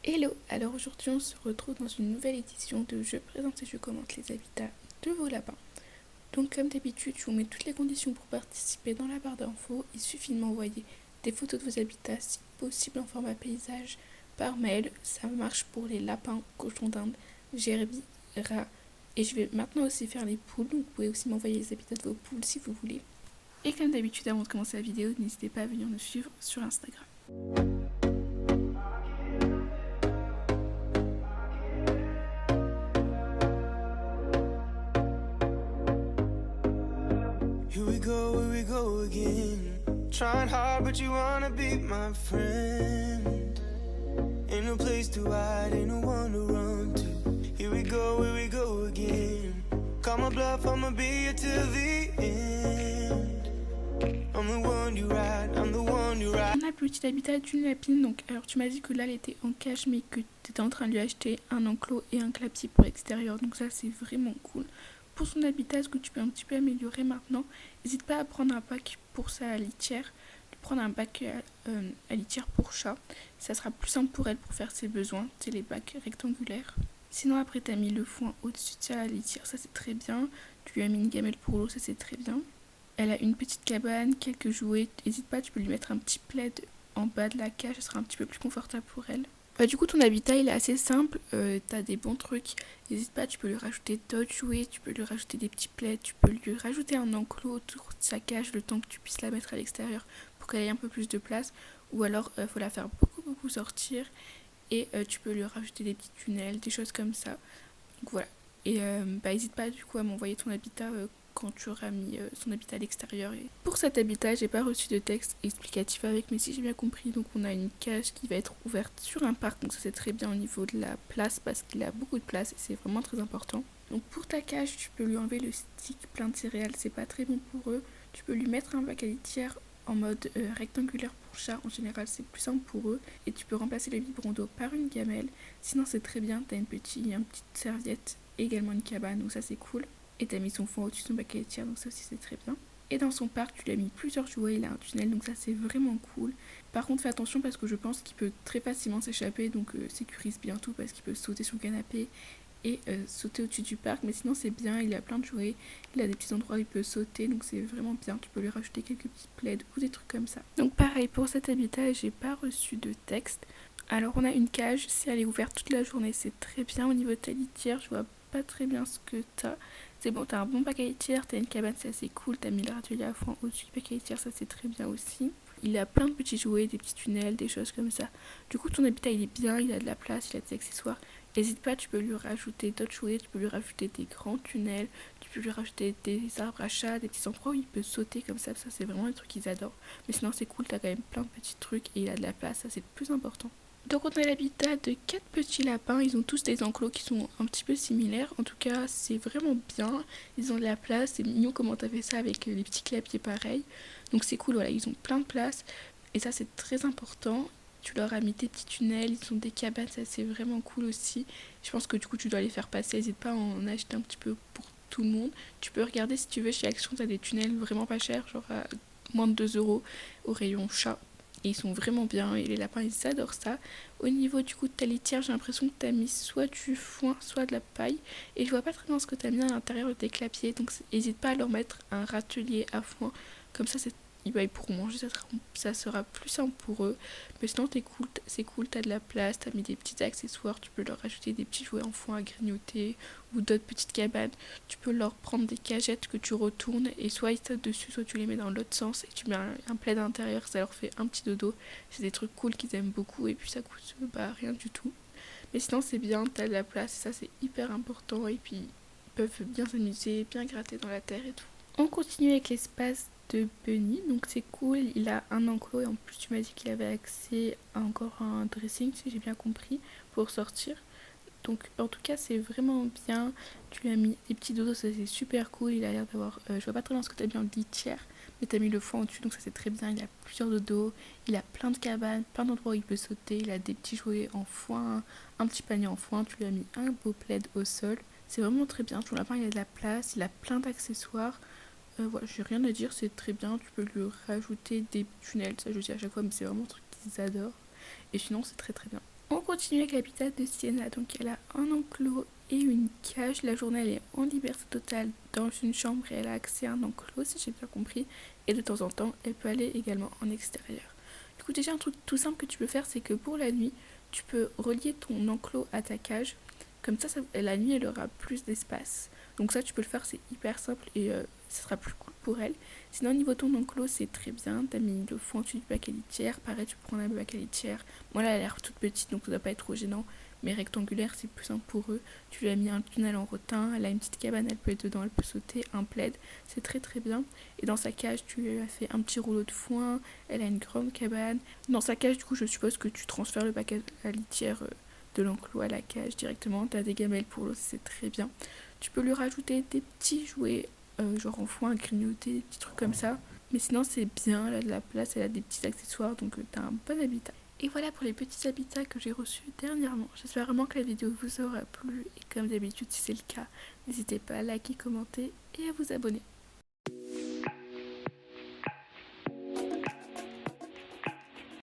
Hello, alors aujourd'hui on se retrouve dans une nouvelle édition de Je présente et je commente les habitats de vos lapins. Donc comme d'habitude, je vous mets toutes les conditions pour participer dans la barre d'infos. Il suffit de m'envoyer des photos de vos habitats, si possible en format paysage, par mail. Ça marche pour les lapins, cochons d'Inde, gerbes, rats. Et je vais maintenant aussi faire les poules, donc vous pouvez aussi m'envoyer les habitats de vos poules si vous voulez. Et comme d'habitude, avant de commencer la vidéo, n'hésitez pas à venir nous suivre sur Instagram. Here we go again. Trying hard, but you wanna be my friend. Ain't no place to hide, ain't no one to run to. Here we go again. Call my bluff, I'ma be here till the end. I'm the one you ride, I'm the one you ride. On a le petit habitat d'une lapine, donc alors tu m'as dit que là elle était en cage mais que tu étais en train de lui acheter un enclos et un clapier pour l'extérieur, donc ça c'est vraiment cool. Pour son habitat, ce que tu peux un petit peu améliorer maintenant, n'hésite pas à prendre un bac pour sa litière, de prendre un bac à litière pour chat, ça sera plus simple pour elle pour faire ses besoins, c'est les bacs rectangulaires. Sinon après tu as mis le foin au-dessus de sa litière, ça c'est très bien, tu lui as mis une gamelle pour l'eau, ça c'est très bien. Elle a une petite cabane, quelques jouets, n'hésite pas, tu peux lui mettre un petit plaid en bas de la cage, ce sera un petit peu plus confortable pour elle. Du coup ton habitat il est assez simple, t'as des bons trucs, n'hésite pas, tu peux lui rajouter d'autres jouets, tu peux lui rajouter des petits plaids, tu peux lui rajouter un enclos autour de sa cage le temps que tu puisses la mettre à l'extérieur pour qu'elle ait un peu plus de place, ou alors faut la faire beaucoup sortir et tu peux lui rajouter des petits tunnels, des choses comme ça. Donc voilà, et n'hésite pas du coup à m'envoyer ton habitat quand tu auras mis son habitat à l'extérieur. Et pour cet habitat, j'ai pas reçu de texte explicatif avec, mais si j'ai bien compris, donc on a une cage qui va être ouverte sur un parc, donc ça c'est très bien au niveau de la place parce qu'il a beaucoup de place et c'est vraiment très important. Donc pour ta cage, tu peux lui enlever le stick plein de céréales, c'est pas très bon pour eux. Tu peux lui mettre un bac à litière en mode rectangulaire pour chat, en général c'est plus simple pour eux, et tu peux remplacer le biberon d'eau par une gamelle. Sinon c'est très bien, t'as une petite serviette, également une cabane, donc ça c'est cool. Et t'as mis son foin au-dessus de son bac à litière, donc ça aussi c'est très bien. Et dans son parc, tu lui as mis plusieurs jouets, il a un tunnel, donc ça c'est vraiment cool. Par contre, fais attention parce que je pense qu'il peut très facilement s'échapper, donc sécurise bien tout parce qu'il peut sauter sur le canapé et sauter au-dessus du parc. Mais sinon c'est bien, il a plein de jouets, il a des petits endroits où il peut sauter, donc c'est vraiment bien. Tu peux lui rajouter quelques petits plaids ou des trucs comme ça. Donc pareil, pour cet habitat, j'ai pas reçu de texte. Alors on a une cage, si elle est ouverte toute la journée, c'est très bien. Au niveau de ta litière, je vois pas très bien ce que t'as. C'est bon, t'as un bon bac à litière, t'as une cabane, c'est assez cool, t'as mis le râtelier à foin au-dessus du bac à litière, ça c'est très bien aussi. Il a plein de petits jouets, des petits tunnels, des choses comme ça. Du coup, ton habitat il est bien, il a de la place, il a des accessoires. N'hésite pas, tu peux lui rajouter d'autres jouets, tu peux lui rajouter des grands tunnels, tu peux lui rajouter des arbres à chat, des petits endroits où il peut sauter comme ça c'est vraiment un truc qu'ils adorent. Mais sinon c'est cool, t'as quand même plein de petits trucs et il a de la place, ça c'est le plus important. Donc on a l'habitat de 4 petits lapins, ils ont tous des enclos qui sont un petit peu similaires, en tout cas c'est vraiment bien, ils ont de la place, c'est mignon comment t'as fait ça avec les petits clapiers pareils, donc c'est cool, voilà, ils ont plein de place, et ça c'est très important, tu leur as mis tes petits tunnels, ils ont des cabanes, ça c'est vraiment cool aussi, je pense que du coup tu dois les faire passer, n'hésite pas à en acheter un petit peu pour tout le monde, tu peux regarder si tu veux chez Action, t'as des tunnels vraiment pas chers, genre à moins de 2 € au rayon chat. Et ils sont vraiment bien et les lapins ils adorent ça. Au niveau du coup de ta litière, j'ai l'impression que tu as mis soit du foin, soit de la paille. Et je vois pas très bien ce que tu as mis à l'intérieur de tes clapiers. Donc n'hésite pas à leur mettre un râtelier à foin. Comme ça, ils pourront manger, ça sera plus simple pour eux. Mais sinon, c'est cool, t'as de la place, t'as mis des petits accessoires, tu peux leur ajouter des petits jouets en foin à grignoter ou d'autres petites cabanes. Tu peux leur prendre des cagettes que tu retournes et soit ils sautent dessus, soit tu les mets dans l'autre sens et tu mets un plaid à l'intérieur, ça leur fait un petit dodo. C'est des trucs cool qu'ils aiment beaucoup et puis ça coûte rien du tout. Mais sinon, c'est bien, t'as de la place, et ça c'est hyper important et puis ils peuvent bien s'amuser, bien gratter dans la terre et tout. On continue avec l'espace de Bunny, donc c'est cool, il a un enclos et en plus tu m'as dit qu'il avait accès à encore un dressing si j'ai bien compris pour sortir. Donc en tout cas c'est vraiment bien, tu lui as mis des petits dodos, ça c'est super cool, il a l'air d'avoir, je vois pas très bien ce que tu as mis en litière, mais tu as mis le foin au-dessus donc ça c'est très bien, il a plusieurs dodos, il a plein de cabanes, plein d'endroits où il peut sauter, il a des petits jouets en foin, un petit panier en foin, tu lui as mis un beau plaid au sol, c'est vraiment très bien, ton lapin il a de la place, il a plein d'accessoires. Voilà, j'ai rien à dire, c'est très bien. Tu peux lui rajouter des tunnels, ça je dis à chaque fois, mais c'est vraiment un truc qu'ils adorent. Et sinon, c'est très très bien. On continue avec l'habitat de Sienna. Donc elle a un enclos et une cage. La journée elle est en liberté totale dans une chambre et elle a accès à un enclos si j'ai bien compris. Et de temps en temps elle peut aller également en extérieur. Du coup déjà un truc tout simple que tu peux faire c'est que pour la nuit tu peux relier ton enclos à ta cage. Comme ça la nuit elle aura plus d'espace. Donc ça tu peux le faire, c'est hyper simple et ça sera plus cool pour elle. Sinon au niveau de ton enclos c'est très bien. T'as mis le fond dessus du bac à litière. Pareil tu prends la bac à litière. Moi là elle a l'air toute petite donc ça doit pas être trop gênant. Mais rectangulaire c'est plus simple pour eux. Tu lui as mis un tunnel en rotin. Elle a une petite cabane, elle peut être dedans, elle peut sauter. Un plaid, c'est très très bien. Et dans sa cage tu lui as fait un petit rouleau de foin. Elle a une grande cabane. Dans sa cage du coup je suppose que tu transfères le bac à litière de l'enclos à la cage directement. T'as des gamelles pour l'eau, c'est très bien. Tu peux lui rajouter des petits jouets, genre en foin, à grignoter, des petits trucs comme ça. Mais sinon c'est bien, elle a de la place, elle a des petits accessoires, donc t'as un bon habitat. Et voilà pour les petits habitats que j'ai reçus dernièrement. J'espère vraiment que la vidéo vous aura plu. Et comme d'habitude, si c'est le cas, n'hésitez pas à liker, commenter et à vous abonner.